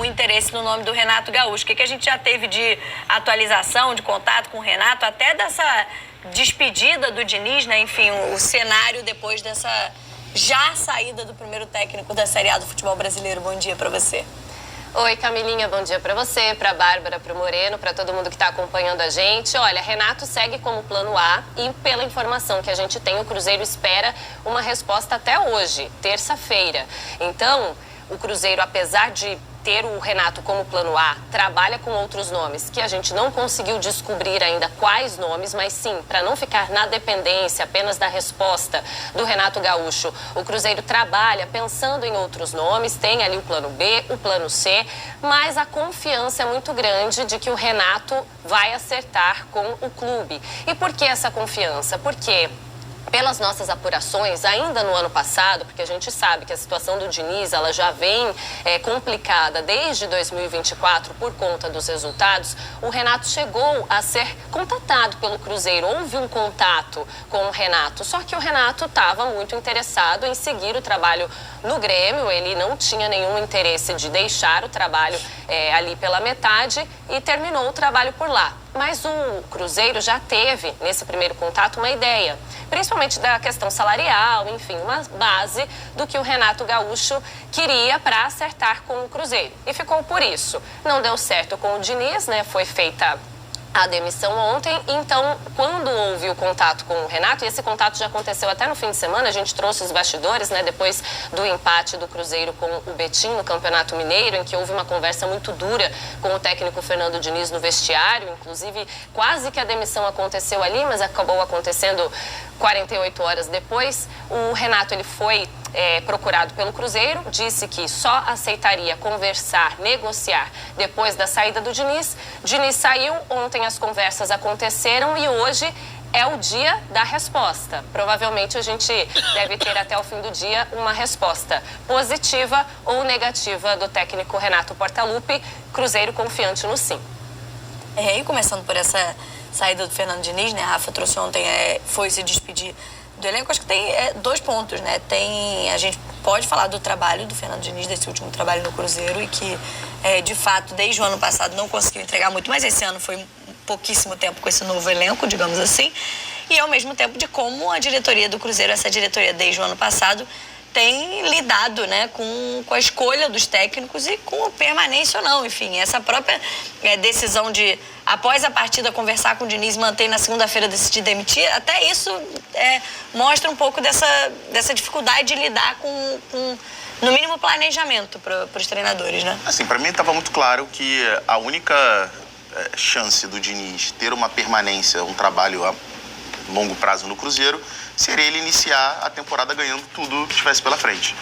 o interesse no nome do Renato Gaúcho. O que a gente já teve de atualização, de contato com o Renato, até dessa despedida do Diniz, né? Enfim, o cenário depois dessa já saída do primeiro técnico da Série A do futebol brasileiro. Bom dia para você. Oi, Camilinha, bom dia para você, para Bárbara, para o Moreno, para todo mundo que está acompanhando a gente. Olha, Renato segue como plano A e pela informação que a gente tem, o Cruzeiro espera uma resposta até hoje, terça-feira. Então, o Cruzeiro, apesar de ter o Renato como plano A, trabalha com outros nomes, que a gente não conseguiu descobrir ainda quais nomes, mas sim, para não ficar na dependência apenas da resposta do Renato Gaúcho, o Cruzeiro trabalha pensando em outros nomes, tem ali o plano B, o plano C, mas a confiança é muito grande de que o Renato vai acertar com o clube. E por que essa confiança? Porque pelas nossas apurações, ainda no ano passado, porque a gente sabe que a situação do Diniz ela já vem complicada desde 2024 por conta dos resultados, o Renato chegou a ser contatado pelo Cruzeiro, houve um contato com o Renato, só que o Renato estava muito interessado em seguir o trabalho no Grêmio, ele não tinha nenhum interesse de deixar o trabalho ali pela metade e terminou o trabalho por lá. Mas o Cruzeiro já teve, nesse primeiro contato, uma ideia, principalmente da questão salarial, enfim, uma base do que o Renato Gaúcho queria para acertar com o Cruzeiro. E ficou por isso. Não deu certo com o Diniz, né? Foi feita a demissão ontem, então quando houve o contato com o Renato, e esse contato já aconteceu até no fim de semana, a gente trouxe os bastidores, né, depois do empate do Cruzeiro com o Betim no Campeonato Mineiro, em que houve uma conversa muito dura com o técnico Fernando Diniz no vestiário, inclusive quase que a demissão aconteceu ali, mas acabou acontecendo 48 horas depois. O Renato, ele foi procurado pelo Cruzeiro, disse que só aceitaria conversar, negociar depois da saída do Diniz. Diniz saiu, ontem as conversas aconteceram e hoje é o dia da resposta. Provavelmente a gente deve ter até o fim do dia uma resposta positiva ou negativa do técnico Renato Portaluppi, Cruzeiro confiante no sim. E começando por essa saída do Fernando Diniz, né? A Rafa trouxe ontem, foi se despedir do elenco. Acho que tem dois pontos, né? A gente pode falar do trabalho do Fernando Diniz, desse último trabalho no Cruzeiro, e que, de fato, desde o ano passado não conseguiu entregar muito, mas esse ano foi pouquíssimo tempo com esse novo elenco, digamos assim, e ao mesmo tempo de como a diretoria do Cruzeiro, essa diretoria desde o ano passado, tem lidado, né, com a escolha dos técnicos e com a permanência ou não. Enfim, essa própria decisão de, após a partida, conversar com o Diniz, manter na segunda-feira decidir demitir, até isso mostra um pouco dessa dificuldade de lidar com no mínimo, planejamento para os treinadores, né? Assim, para mim estava muito claro que a única chance do Diniz ter uma permanência, um trabalho a longo prazo no Cruzeiro, seria ele iniciar a temporada ganhando tudo que estivesse pela frente.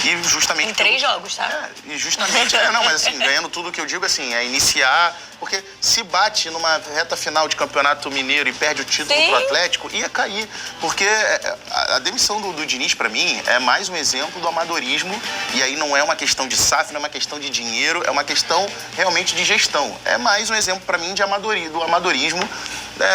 E justamente... Em 3 jogos, tá? E justamente... não, mas assim, ganhando tudo que eu digo, assim, é iniciar... Porque se bate numa reta final de Campeonato Mineiro e perde o título pro Atlético, ia cair. Porque a demissão do Diniz, para mim, é mais um exemplo do amadorismo. E aí não é uma questão de SAF, não é uma questão de dinheiro, é uma questão realmente de gestão. É mais um exemplo, para mim, do amadorismo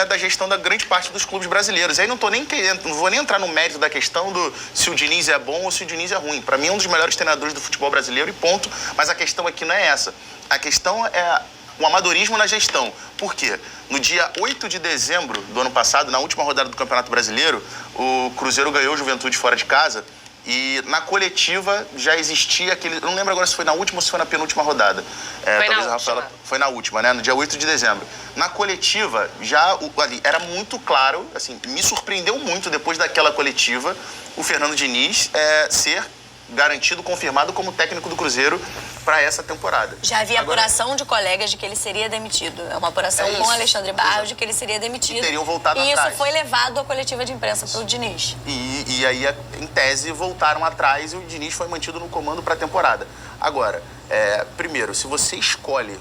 da gestão da grande parte dos clubes brasileiros. Aí não vou nem entrar no mérito da questão se o Diniz é bom ou se o Diniz é ruim. Para mim, é um dos melhores treinadores do futebol brasileiro e ponto. Mas a questão aqui não é essa. A questão é o amadorismo na gestão. Por quê? No dia 8 de dezembro do ano passado, na última rodada do Campeonato Brasileiro, o Cruzeiro ganhou o Juventude fora de casa. E na coletiva já existia aquele... Eu não lembro agora se foi na última ou se foi na penúltima rodada. Talvez a Rafaela... Foi na última, né? No dia 8 de dezembro. Na coletiva, já ali era muito claro, assim, me surpreendeu muito depois daquela coletiva, o Fernando Diniz ser garantido, confirmado como técnico do Cruzeiro para essa temporada. Já havia apuração de colegas de que ele seria demitido. É uma apuração com o Alexandre Barros de que ele seria demitido. E teriam voltado atrás. E isso foi levado à coletiva de imprensa pelo Diniz. E aí, em tese, voltaram atrás e o Diniz foi mantido no comando para a temporada. Agora, primeiro, se você escolhe...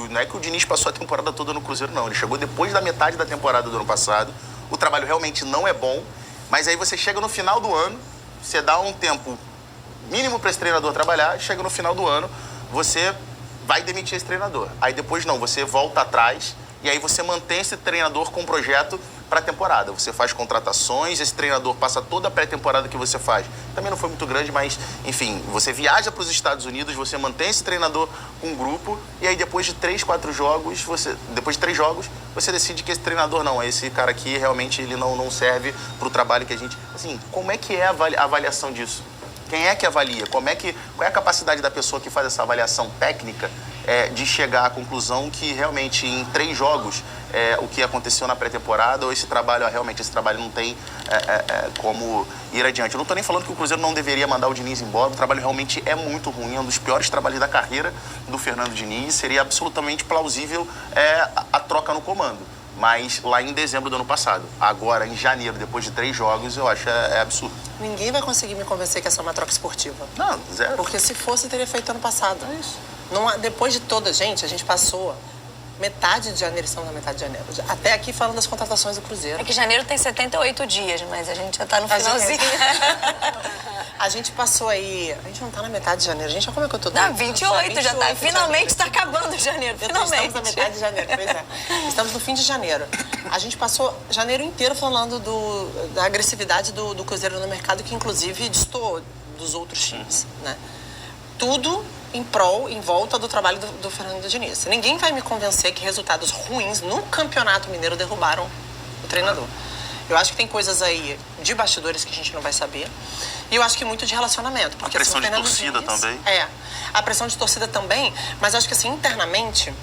Não é que o Diniz passou a temporada toda no Cruzeiro, não. Ele chegou depois da metade da temporada do ano passado. O trabalho realmente não é bom. Mas aí você chega no final do ano, você dá um tempo mínimo para esse treinador trabalhar, chega no final do ano, você vai demitir esse treinador. Aí depois não, você volta atrás e aí você mantém esse treinador com um projeto para a temporada. Você faz contratações, esse treinador passa toda a pré-temporada que você faz. Também não foi muito grande, mas, enfim, você viaja para os Estados Unidos, você mantém esse treinador com um grupo, e aí depois de 3 jogos, você decide que esse treinador não, esse cara aqui realmente ele não serve para o trabalho que a gente... Assim, como é que é a avaliação disso? Quem é que avalia? Qual é a capacidade da pessoa que faz essa avaliação técnica de chegar à conclusão que realmente em 3 jogos o que aconteceu na pré-temporada ou esse trabalho não tem como ir adiante? Eu não estou nem falando que o Cruzeiro não deveria mandar o Diniz embora, o trabalho realmente é muito ruim, é um dos piores trabalhos da carreira do Fernando Diniz, seria absolutamente plausível a troca no comando. Mas lá em dezembro do ano passado. Agora, em janeiro, depois de 3 jogos, eu acho absurdo. Ninguém vai conseguir me convencer que essa é uma troca esportiva. Não, zero. Porque se fosse, teria feito ano passado. É isso. Depois de toda a gente passou metade de janeiro, estamos na metade de janeiro. Até aqui falando das contratações do Cruzeiro. É que janeiro tem 78 dias, mas a gente já tá no finalzinho. A gente passou aí... A gente não tá na metade de janeiro. Gente, olha como é que eu tô... Não, 28 já tá. Finalmente tá acabando janeiro. Finalmente. Estamos na metade de janeiro, pois é. Estamos no fim de janeiro. A gente passou janeiro inteiro falando da agressividade do Cruzeiro no mercado, que inclusive destoou dos outros times, né? Tudo em prol, em volta do trabalho do Fernando Diniz. Ninguém vai me convencer que resultados ruins no Campeonato Mineiro derrubaram o treinador. Eu acho que tem coisas aí de bastidores que a gente não vai saber. E eu acho que muito de relacionamento. Porque, a pressão assim, de torcida Diniz, também. A pressão de torcida também. Mas acho que assim, internamente,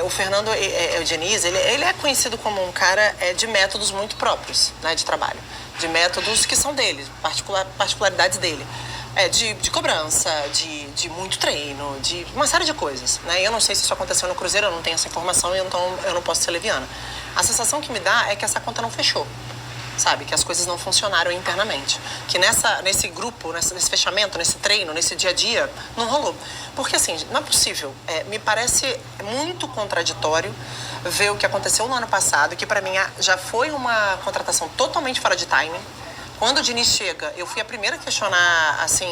o Fernando o Diniz, ele é conhecido como um cara de métodos muito próprios, né, de trabalho. De métodos que são dele, particularidades dele. De cobrança, de muito treino, de uma série de coisas, né? Eu não sei se isso aconteceu no Cruzeiro, eu não tenho essa informação, então eu não posso ser leviana. A sensação que me dá é que essa conta não fechou, sabe? Que as coisas não funcionaram internamente. Que nesse grupo, nesse fechamento, nesse treino, nesse dia a dia, não rolou. Porque, assim, não é possível. Me parece muito contraditório ver o que aconteceu no ano passado, que para mim já foi uma contratação totalmente fora de timing. Quando o Diniz chega, eu fui a primeira a questionar, assim,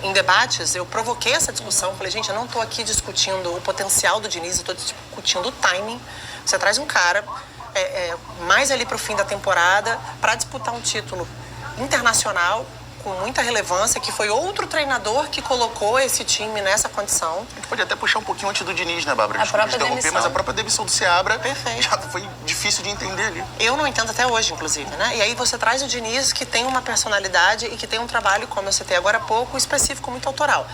em debates, eu provoquei essa discussão. Falei, gente, eu não estou aqui discutindo o potencial do Diniz, eu estou discutindo o timing. Você traz um cara mais ali para o fim da temporada para disputar um título internacional com muita relevância, que foi outro treinador que colocou esse time nessa condição. A gente pode até puxar um pouquinho antes do Diniz, né, Bárbara? A própria demissão. Mas a própria demissão do Seabra Perfeito. Já foi difícil de entender ali. Eu não entendo até hoje, inclusive, né? E aí você traz o Diniz, que tem uma personalidade e que tem um trabalho, como eu citei agora há pouco, específico, muito autoral.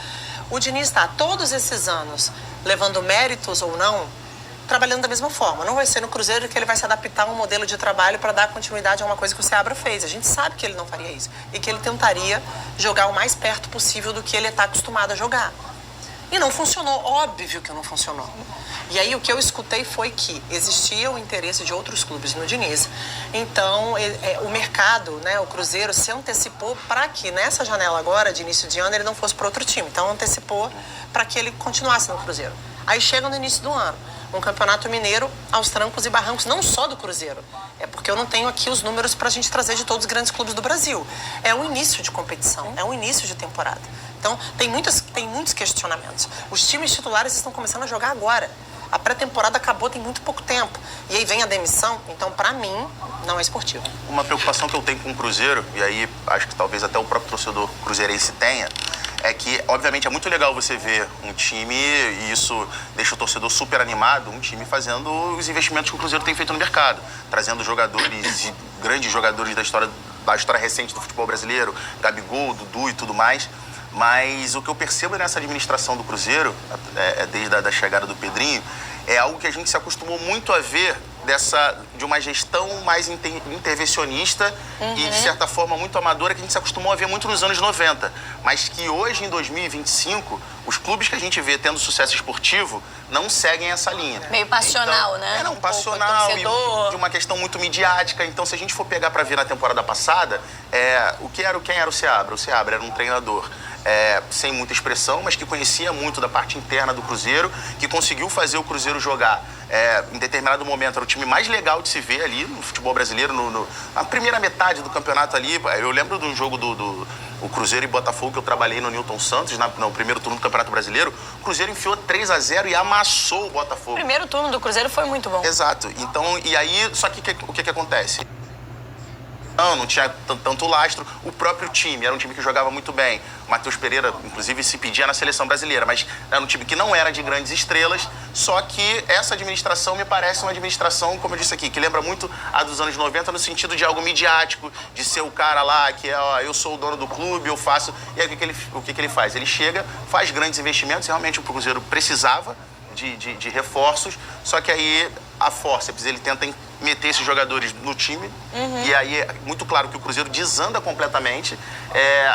O Diniz está todos esses anos levando méritos ou não, trabalhando da mesma forma. Não vai ser no Cruzeiro que ele vai se adaptar a um modelo de trabalho para dar continuidade a uma coisa que o Seabra fez. A gente sabe que ele não faria isso. E que ele tentaria jogar o mais perto possível do que ele está acostumado a jogar. E não funcionou. Óbvio que não funcionou. E aí o que eu escutei foi que existia o interesse de outros clubes no Diniz. Então, o mercado, né, o Cruzeiro se antecipou para que nessa janela agora, de início de ano, ele não fosse para outro time. Então, antecipou para que ele continuasse no Cruzeiro. Aí chega no início do ano, um campeonato mineiro aos trancos e barrancos, não só do Cruzeiro. É porque eu não tenho aqui os números para a gente trazer de todos os grandes clubes do Brasil. É um início de competição, é um início de temporada. Então, tem muitos questionamentos. Os times titulares estão começando a jogar agora. A pré-temporada acabou tem muito pouco tempo. E aí vem a demissão, então, para mim, não é esportivo. Uma preocupação que eu tenho com o Cruzeiro, e aí acho que talvez até o próprio torcedor cruzeirense tenha, é que, obviamente, é muito legal você ver um time, e isso deixa o torcedor super animado, um time fazendo os investimentos que o Cruzeiro tem feito no mercado, trazendo jogadores, grandes jogadores da história recente do futebol brasileiro, Gabigol, Dudu e tudo mais. Mas o que eu percebo nessa administração do Cruzeiro, desde a chegada do Pedrinho, é algo que a gente se acostumou muito a ver de uma gestão mais intervencionista e, de certa forma, muito amadora, que a gente se acostumou a ver muito nos anos 90. Mas que hoje, em 2025, os clubes que a gente vê tendo sucesso esportivo não seguem essa linha. Meio passional, então, né? Não, passional, e de uma questão muito midiática. Então, se a gente for pegar para ver na temporada passada, quem era o Seabra? O Seabra era um treinador sem muita expressão, mas que conhecia muito da parte interna do Cruzeiro, que conseguiu fazer o Cruzeiro jogar em determinado momento. Era o time mais legal de se ver ali no futebol brasileiro, na primeira metade do campeonato ali. Eu lembro de um jogo o Cruzeiro e Botafogo, que eu trabalhei no Newton Santos, no primeiro turno do Campeonato Brasileiro. O Cruzeiro enfiou 3-0 e amassou o Botafogo. O primeiro turno do Cruzeiro foi muito bom. Exato. Então, e aí, só que o que acontece? Não tinha tanto lastro. O próprio time era um time que jogava muito bem. O Matheus Pereira, inclusive, se pedia na seleção brasileira, mas era um time que não era de grandes estrelas. Só que essa administração me parece uma administração, como eu disse aqui, que lembra muito a dos anos 90 no sentido de algo midiático, de ser o cara lá que eu sou o dono do clube, eu faço. E aí o que ele faz? Ele chega, faz grandes investimentos, e realmente o Cruzeiro precisava de reforços, só que aí a forceps, ele tenta meter esses jogadores no time, e aí é muito claro que o Cruzeiro desanda completamente,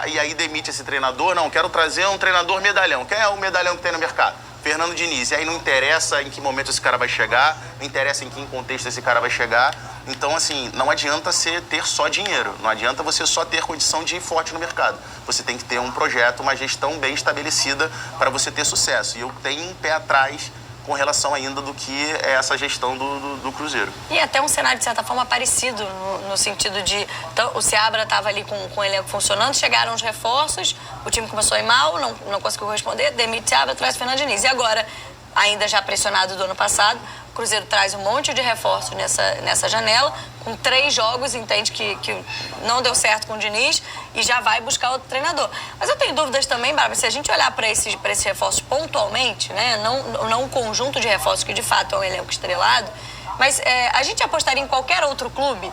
e aí demite esse treinador. Não, quero trazer um treinador medalhão. Quem é o medalhão que tem no mercado? Fernando Diniz. E aí não interessa em que momento esse cara vai chegar, não interessa em que contexto esse cara vai chegar. Então, assim, não adianta você ter só dinheiro, não adianta você só ter condição de ir forte no mercado. Você tem que ter um projeto, uma gestão bem estabelecida para você ter sucesso. E eu tenho um pé atrás com relação ainda do que é essa gestão do Cruzeiro. E até um cenário, de certa forma, parecido, no sentido de... Então, o Seabra estava ali com o elenco funcionando, chegaram os reforços, o time começou a ir mal, não conseguiu corresponder, demite Seabra, traz Fernando Diniz. E agora, ainda já pressionado do ano passado, o Cruzeiro traz um monte de reforços nessa janela, com 3 jogos, entende que não deu certo com o Diniz e já vai buscar outro treinador. Mas eu tenho dúvidas também, Bárbara, se a gente olhar para esses reforços pontualmente, né, não um conjunto de reforços que de fato é um elenco estrelado, mas a gente apostaria em qualquer outro clube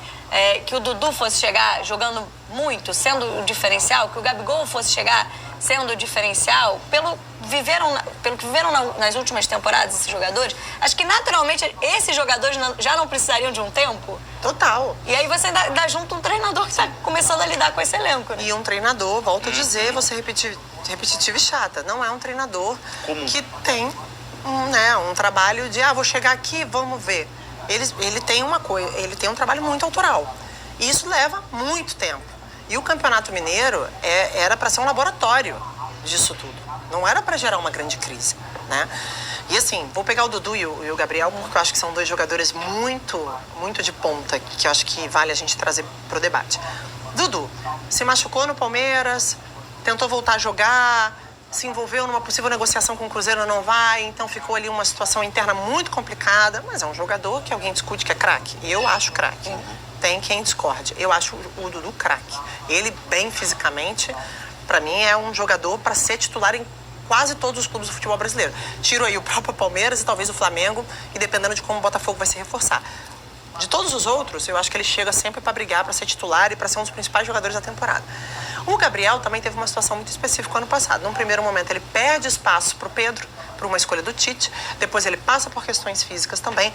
que o Dudu fosse chegar jogando muito, sendo o diferencial, que o Gabigol fosse chegar sendo o diferencial, pelo que viveram nas últimas temporadas esses jogadores. Acho que naturalmente esses jogadores já não precisariam de um tempo. Total. E aí você dá junto um treinador que está começando a lidar com esse elenco, né? E um treinador, volto a dizer, você repetitiva e chata, não é um treinador que tem um trabalho de, vou chegar aqui, vamos ver. Ele tem uma coisa, ele tem um trabalho muito autoral. E isso leva muito tempo. E o Campeonato Mineiro era para ser um laboratório disso tudo. Não era para gerar uma grande crise, né? E assim, vou pegar o Dudu e o Gabriel, porque eu acho que são 2 jogadores muito, muito de ponta, que eu acho que vale a gente trazer pro debate. Dudu se machucou no Palmeiras, tentou voltar a jogar, se envolveu numa possível negociação com o Cruzeiro, não vai, então ficou ali uma situação interna muito complicada, mas é um jogador que alguém discute que é craque. E eu acho craque. Tem quem discorde. Eu acho o Dudu craque. Ele, bem fisicamente, para mim é um jogador para ser titular em quase todos os clubes do futebol brasileiro. Tiro aí o próprio Palmeiras e talvez o Flamengo, e dependendo de como o Botafogo vai se reforçar. De todos os outros, eu acho que ele chega sempre para brigar, para ser titular e para ser um dos principais jogadores da temporada. O Gabriel também teve uma situação muito específica ano passado. Num primeiro momento, ele perde espaço para o Pedro, por uma escolha do Tite. Depois ele passa por questões físicas também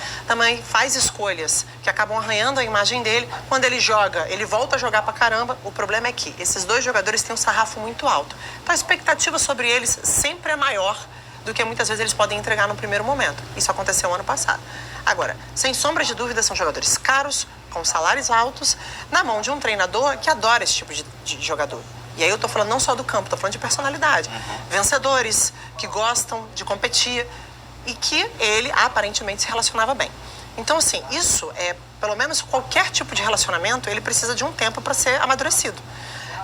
faz escolhas que acabam arranhando a imagem dele. Quando ele joga, ele volta a jogar pra caramba. O problema é que esses 2 jogadores têm um sarrafo muito alto. Então a expectativa sobre eles sempre é maior do que muitas vezes eles podem entregar no primeiro momento. Isso aconteceu ano passado. Agora, sem sombra de dúvida, são jogadores caros, com salários altos, na mão de um treinador que adora esse tipo de jogador. E aí eu tô falando não só do campo, tô falando de personalidade. Vencedores, que gostam de competir e que ele aparentemente se relacionava bem. Então, assim, isso pelo menos qualquer tipo de relacionamento, ele precisa de um tempo para ser amadurecido.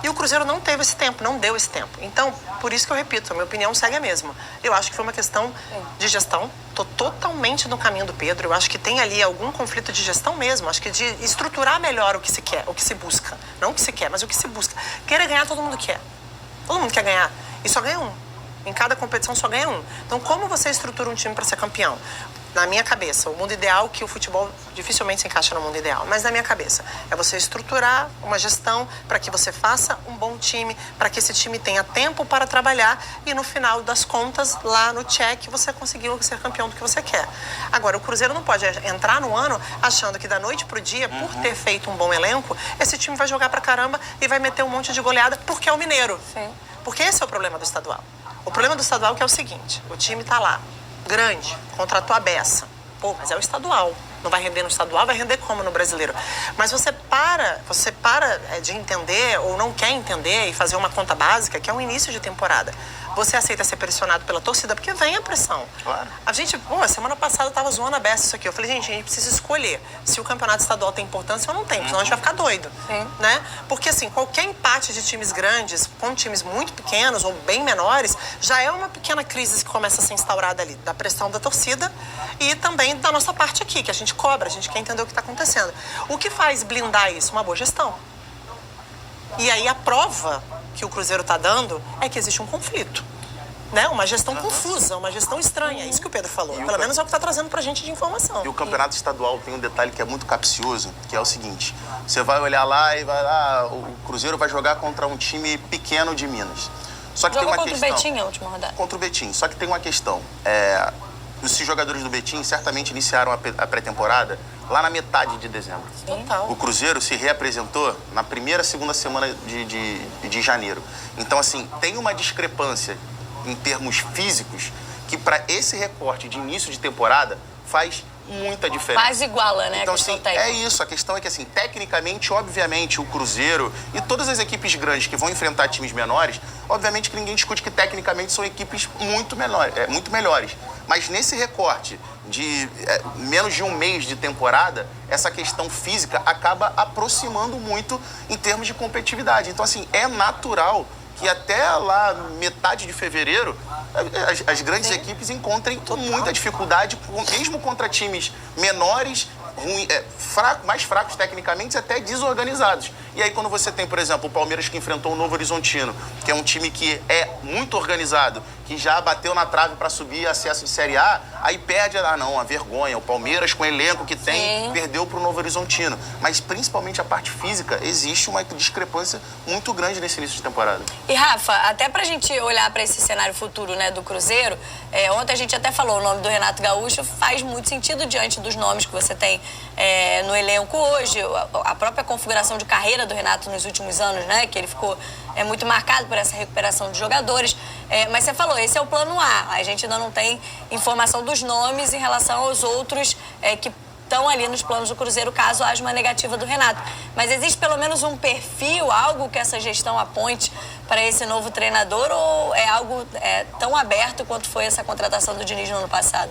E o Cruzeiro não teve esse tempo, não deu esse tempo. Então, por isso que eu repito, a minha opinião segue a mesma. Eu acho que foi uma questão de gestão. Estou totalmente no caminho do Pedro. Eu acho que tem ali algum conflito de gestão mesmo. Acho que de estruturar melhor o que se quer, o que se busca. Não o que se quer, mas o que se busca. Querer ganhar, todo mundo quer. Todo mundo quer ganhar. E só ganha um. Em cada competição só ganha um. Então, como você estrutura um time para ser campeão? Na minha cabeça, o mundo ideal, que o futebol dificilmente se encaixa no mundo ideal, mas na minha cabeça, é você estruturar uma gestão para que você faça um bom time, para que esse time tenha tempo para trabalhar e no final das contas, lá no check, você conseguiu ser campeão do que você quer. Agora, o Cruzeiro não pode entrar no ano achando que da noite pro dia, por ter feito um bom elenco, esse time vai jogar pra caramba e vai meter um monte de goleada porque é o mineiro. Sim. Porque esse é o problema do estadual. O problema do estadual que é o seguinte, o time tá lá, grande, contratou a beça. Pô, mas é o estadual. Não vai render no estadual, vai render como no brasileiro. Mas você para de entender ou não quer entender e fazer uma conta básica, que é o início de temporada. Você aceita ser pressionado pela torcida, porque vem a pressão. Claro. A gente, semana passada eu tava zoando a beça isso aqui. Eu falei, gente, a gente precisa escolher se o campeonato estadual tem importância ou não tem, senão a gente vai ficar doido. Sim. Né? Porque, assim, qualquer empate de times grandes com times muito pequenos ou bem menores, já é uma pequena crise que começa a ser instaurada ali, da pressão da torcida e também da nossa parte aqui, que a gente cobra, a gente quer entender o que está acontecendo. O que faz blindar isso? Uma boa gestão. E aí a prova que o Cruzeiro está dando é que existe um conflito. Né? Uma gestão confusa, uma gestão estranha. Isso que o Pedro falou. Pelo menos é o que está trazendo pra gente de informação. E o campeonato estadual tem um detalhe que é muito capcioso, que é o seguinte. Você vai olhar lá e vai lá, o Cruzeiro vai jogar contra um time pequeno de Minas. Só que Jogou tem uma contra questão. o Betim a última rodada. Contra o Betim. Só que tem uma questão. Esses jogadores do Betim certamente iniciaram a pré-temporada lá na metade de dezembro. Total. O Cruzeiro se reapresentou na primeira, segunda semana de janeiro. Então, assim, tem uma discrepância em termos físicos que para esse recorte de início de temporada faz muita diferença. Quase iguala, né? Então, a questão assim, técnica. é isso. A questão é que, assim, tecnicamente, obviamente, o Cruzeiro e todas as equipes grandes que vão enfrentar times menores, obviamente que ninguém discute que tecnicamente são equipes muito melhores. Mas nesse recorte de menos de um mês de temporada, essa questão física acaba aproximando muito em termos de competitividade. Então, assim, é natural que até lá, metade de fevereiro, as grandes equipes encontrem muita dificuldade, mesmo contra times menores, mais fracos tecnicamente e até desorganizados. E aí quando você tem, por exemplo, o Palmeiras que enfrentou o Novo Horizontino, que é um time que é muito organizado, que já bateu na trave para subir acesso de Série A, aí perde, a vergonha. O Palmeiras, com o elenco que tem, perdeu para o Novo Horizontino. Mas principalmente a parte física, existe uma discrepância muito grande nesse início de temporada. E Rafa, até pra gente olhar para esse cenário futuro, né, do Cruzeiro, ontem a gente até falou o nome do Renato Gaúcho, faz muito sentido diante dos nomes que você tem no elenco hoje, a própria configuração de carreira do Renato nos últimos anos, né, que ele ficou muito marcado por essa recuperação de jogadores. Mas você falou, esse é o plano A. A gente ainda não tem informação dos nomes em relação aos outros que estão ali nos planos do Cruzeiro, caso haja uma negativa do Renato. Mas existe pelo menos um perfil, algo que essa gestão aponte para esse novo treinador, ou é algo tão aberto quanto foi essa contratação do Diniz no ano passado?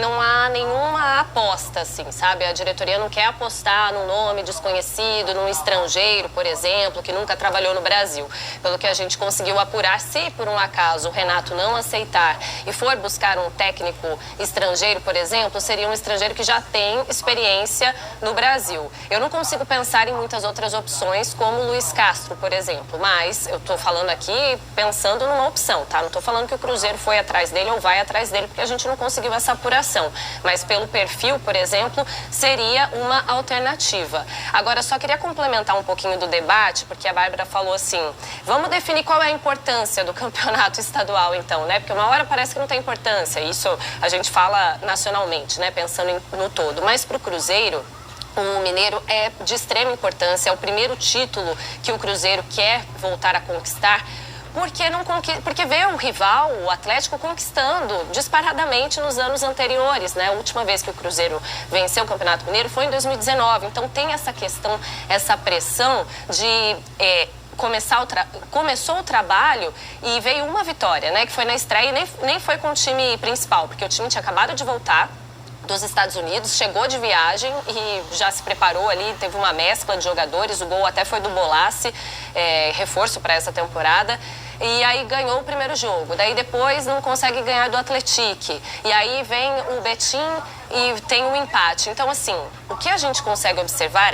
Não há nenhuma aposta, assim, sabe? A diretoria não quer apostar num nome desconhecido, num estrangeiro, por exemplo, que nunca trabalhou no Brasil. Pelo que a gente conseguiu apurar, se por um acaso o Renato não aceitar e for buscar um técnico estrangeiro, por exemplo, seria um estrangeiro que já tem experiência no Brasil. Eu não consigo pensar em muitas outras opções, como o Luiz Castro, por exemplo, mas eu estou falando aqui pensando numa opção, tá? Não estou falando que o Cruzeiro foi atrás dele ou vai atrás dele, porque a gente não conseguiu essa apuração. Mas pelo perfil, por exemplo, seria uma alternativa. Agora, só queria complementar um pouquinho do debate, porque a Bárbara falou assim, vamos definir qual é a importância do campeonato estadual, então, né? Porque uma hora parece que não tem importância, isso a gente fala nacionalmente, né? Pensando no todo. Mas para o Cruzeiro, o Mineiro é de extrema importância, é o primeiro título que o Cruzeiro quer voltar a conquistar, porque vê o rival, o Atlético, conquistando disparadamente nos anos anteriores, né? A última vez que o Cruzeiro venceu o Campeonato Mineiro foi em 2019, então tem essa questão, essa pressão de... Começou o trabalho e veio uma vitória, né? Que foi na estreia e nem foi com o time principal, porque o time tinha acabado de voltar dos Estados Unidos, chegou de viagem e já se preparou ali, teve uma mescla de jogadores, o gol até foi do Bolassi, reforço para essa temporada. E aí ganhou o primeiro jogo, daí depois não consegue ganhar do Atlético, e aí vem o Betim e tem um empate. Então, assim, o que a gente consegue observar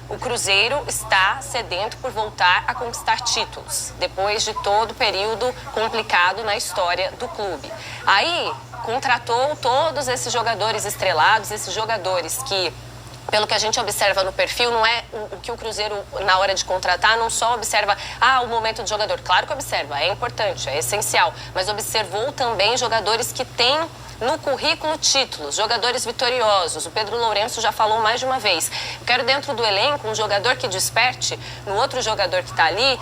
o Cruzeiro está sedento por voltar a conquistar títulos, depois de todo o período complicado na história do clube. Aí, contratou todos esses jogadores estrelados, esses jogadores que, pelo que a gente observa no perfil, não é o que o Cruzeiro, na hora de contratar, não só observa o momento do jogador. Claro que observa, é importante, é essencial, mas observou também jogadores que têm no currículo títulos, jogadores vitoriosos. O Pedro Lourenço já falou mais de uma vez. Eu quero dentro do elenco um jogador que desperte no outro jogador que está ali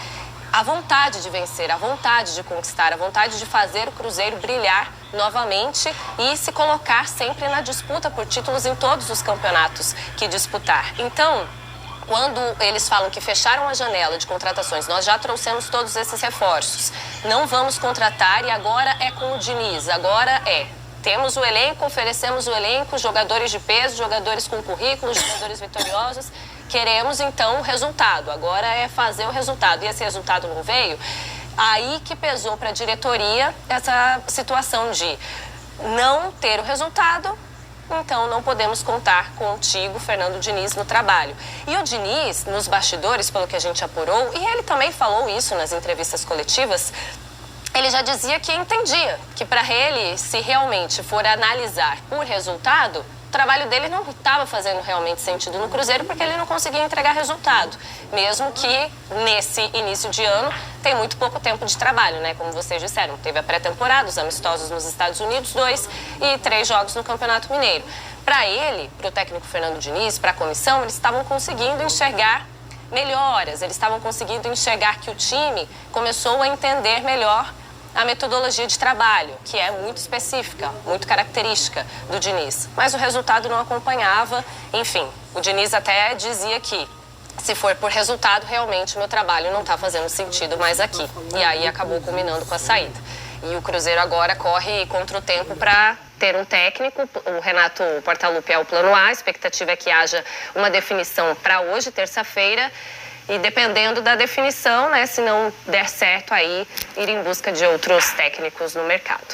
a vontade de vencer, a vontade de conquistar, a vontade de fazer o Cruzeiro brilhar novamente e se colocar sempre na disputa por títulos em todos os campeonatos que disputar. Então, quando eles falam que fecharam a janela de contratações, nós já trouxemos todos esses reforços, não vamos contratar e agora é com o Diniz, agora é. Temos o elenco, oferecemos o elenco, jogadores de peso, jogadores com currículo, jogadores vitoriosos. Queremos, então, o resultado. Agora é fazer o resultado. E esse resultado não veio. Aí que pesou para a diretoria essa situação de não ter o resultado, então não podemos contar contigo, Fernando Diniz, no trabalho. E o Diniz, nos bastidores, pelo que a gente apurou, e ele também falou isso nas entrevistas coletivas, ele já dizia que entendia que para ele, se realmente for analisar por resultado, o trabalho dele não estava fazendo realmente sentido no Cruzeiro porque ele não conseguia entregar resultado. Mesmo que nesse início de ano tem muito pouco tempo de trabalho, né? Como vocês disseram, teve a pré-temporada, os amistosos nos Estados Unidos, 2 e 3 jogos no Campeonato Mineiro. Para ele, para o técnico Fernando Diniz, para a comissão, eles estavam conseguindo enxergar melhoras, eles estavam conseguindo enxergar que o time começou a entender melhor a metodologia de trabalho, que é muito específica, muito característica do Diniz. Mas o resultado não acompanhava. Enfim, o Diniz até dizia que, se for por resultado, realmente o meu trabalho não está fazendo sentido mais aqui. E aí acabou culminando com a saída. E o Cruzeiro agora corre contra o tempo para ter um técnico. O Renato Portaluppi é o plano A. A expectativa é que haja uma definição para hoje, terça-feira. E dependendo da definição, né, se não der certo aí, ir em busca de outros técnicos no mercado.